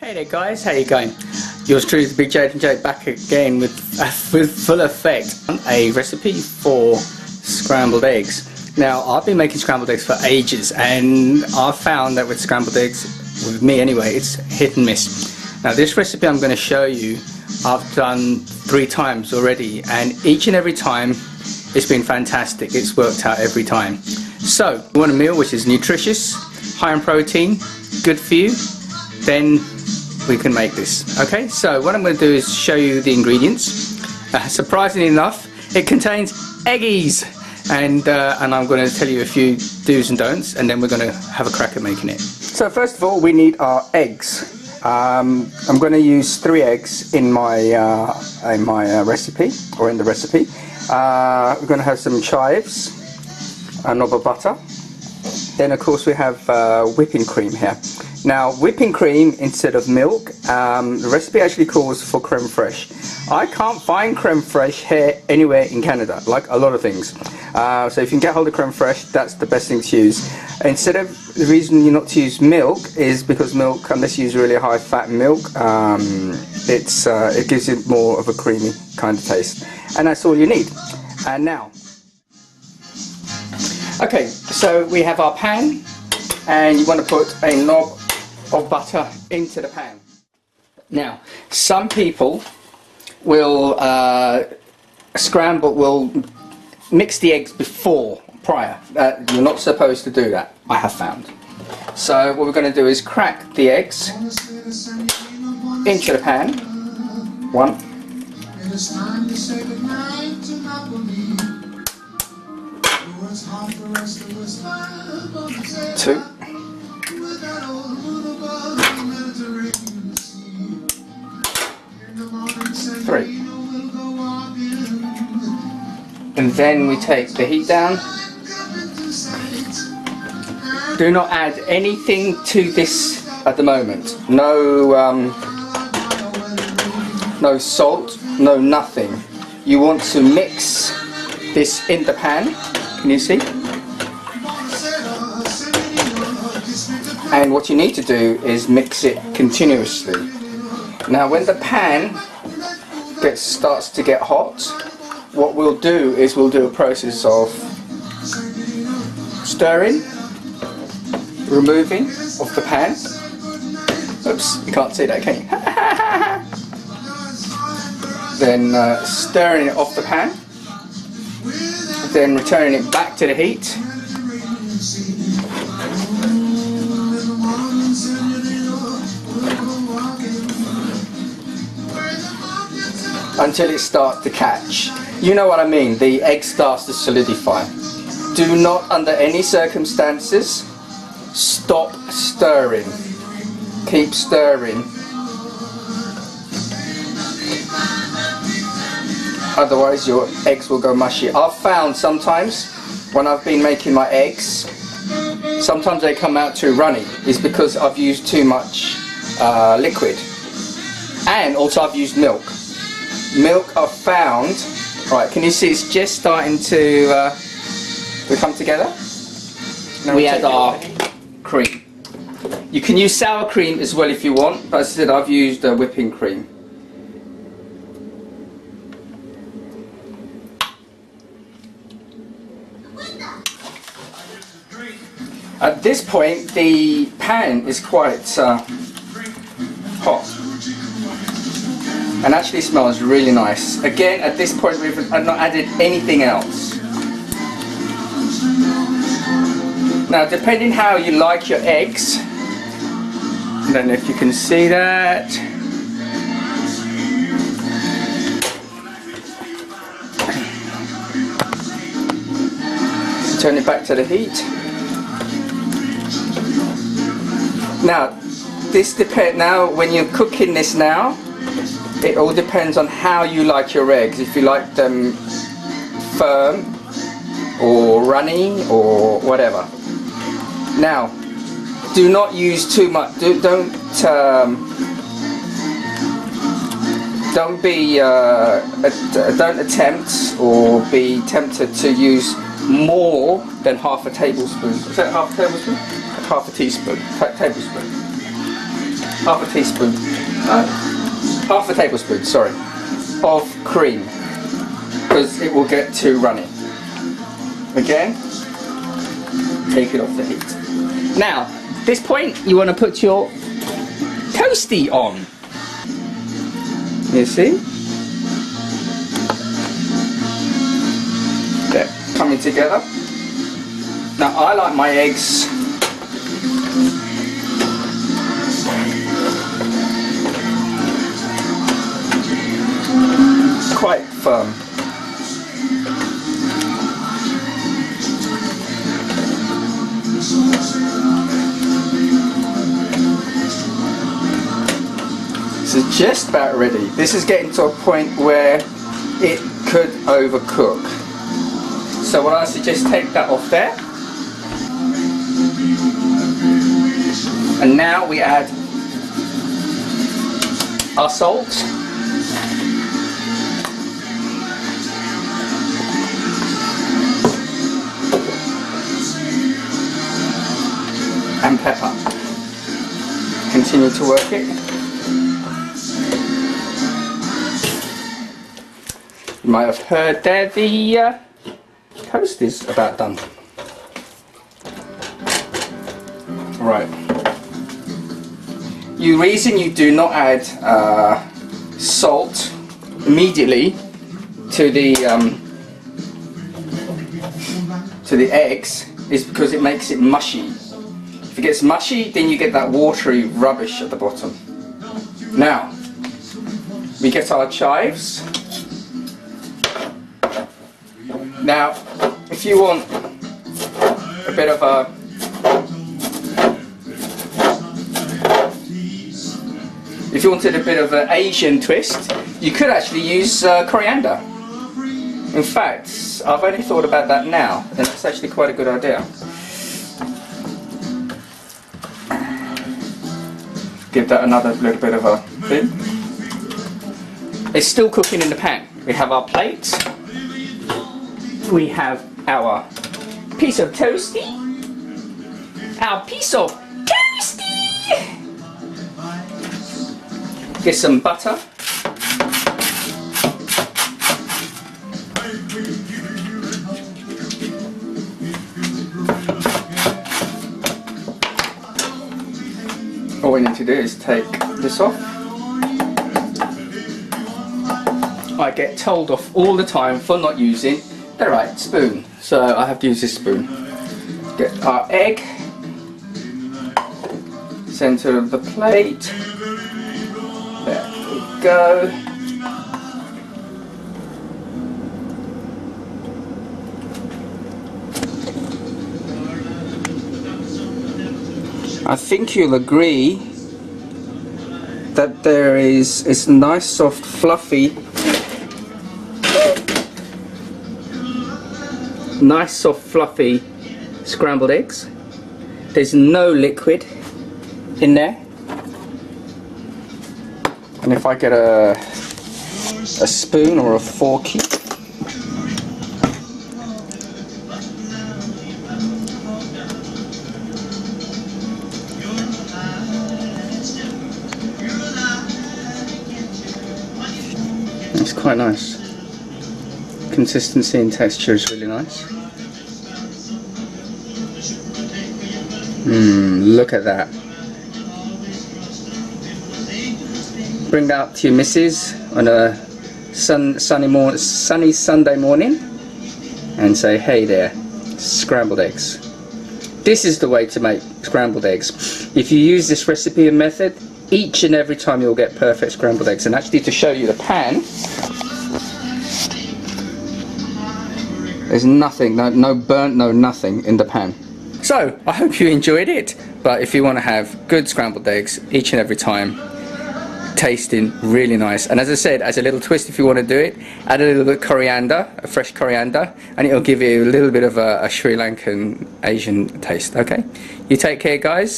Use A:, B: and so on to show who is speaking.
A: Hey there guys, how you going? Yours truly, the Big J back again with full effect a recipe for scrambled eggs. Now I've been making scrambled eggs for ages and I've found that with scrambled eggs, with me anyway, it's hit and miss. Now this recipe I'm going to show you I've done 3 times already, and each and every time it's been fantastic. It's worked out every time. So you want a meal which is nutritious, high in protein, good for you, then we can make this. Okay, so what I'm going to do is show you the ingredients. Surprisingly enough, it contains eggies, and I'm going to tell you a few do's and don'ts, and then we're going to have a crack at making it. So first of all, we need our eggs. I'm going to use 3 eggs in my recipe, or in the recipe. We're going to have some chives, a knob of butter. Then of course we have whipping cream here. Now whipping cream instead of milk, the recipe actually calls for creme fraiche. I can't find creme fraiche here anywhere in Canada, like a lot of things. So if you can get hold of creme fraiche, that's the best thing to use. Instead of, the reason you're not to use milk is because milk, unless you use really high fat milk, it gives you more of a creamy kind of taste. And that's all you need. And now, okay, so we have our pan, and you want to put a knob of butter into the pan. Now, some people will will mix the eggs prior. You're not supposed to do that, I have found. So what we're going to do is crack the eggs into the pan. 1. 2. 3. And then we take the heat down. Do not add anything to this at the moment. No salt, no nothing. You want to mix this in the pan. Can you see? And what you need to do is mix it continuously. Now when the pan starts to get hot, what we'll do is we'll do a process of stirring, removing of the pan. Oops, you can't see that, can you? Then stirring it off the pan, then returning it back to the heat. Until it starts to catch. You know what I mean, the egg starts to solidify. Do not, under any circumstances, stop stirring. Keep stirring. Otherwise your eggs will go mushy. I've found sometimes, when I've been making my eggs, sometimes they come out too runny. It's because I've used too much liquid. And also I've used milk. Milk I've found, right, can you see it's just starting to come together? Now we add our cream. You can use sour cream as well if you want, but as I said, I've used whipping cream. At this point the pan is quite hot. And actually smells really nice. Again, at this point we've not added anything else. Now depending how you like your eggs, I don't know if you can see that. Turn it back to the heat. Now this depends, now when you're cooking this now, it all depends on how you like your eggs. If you like them firm or runny or whatever. Now, do not use too much. Don't attempt or be tempted to use more than ½ tablespoon. Is that ½ tablespoon? ½ teaspoon. Tablespoon. half a teaspoon, half a tablespoon, sorry, of cream, because it will get too runny. Again, take it off the heat. Now, at this point, you want to put your toasty on. You see? They're coming together. Now, I like my eggs quite firm. This is just about ready. This is getting to a point where it could overcook. So what I suggest, take that off there. And now we add our salt. And pepper. Continue to work it. You might have heard there the toast is about done. Right. The reason you do not add salt immediately to the eggs is because it makes it mushy. If it gets mushy, then you get that watery rubbish at the bottom. Now, we get our chives. Now, if you want a bit of a if you wanted a bit of an Asian twist, you could actually use coriander. In fact, I've only thought about that now, and it's actually quite a good idea. Give that another little bit of a thing. It's still cooking in the pan. We have our plate. We have our piece of toasty. Our piece of toasty. Get some butter. All we need to do is take this off. I get told off all the time for not using the right spoon, so I have to use this spoon. Get our egg, center of the plate. There we go. I think you'll agree that it's nice, soft, fluffy. Nice, soft, fluffy scrambled eggs. There's no liquid in there. And if I get a spoon or a forky, it's quite nice. Consistency and texture is really nice. Look at that. Bring that up to your missus on a sunny Sunday morning and say, hey there, scrambled eggs. This is the way to make scrambled eggs. If you use this recipe and method, each and every time you'll get perfect scrambled eggs. And actually, to show you the pan, there's nothing, no burnt, no nothing in the pan. So, I hope you enjoyed it, but if you want to have good scrambled eggs each and every time, tasting really nice. And as I said, as a little twist, if you want to do it, add a little bit of coriander, a fresh coriander, and it'll give you a little bit of a Sri Lankan Asian taste, okay? You take care, guys.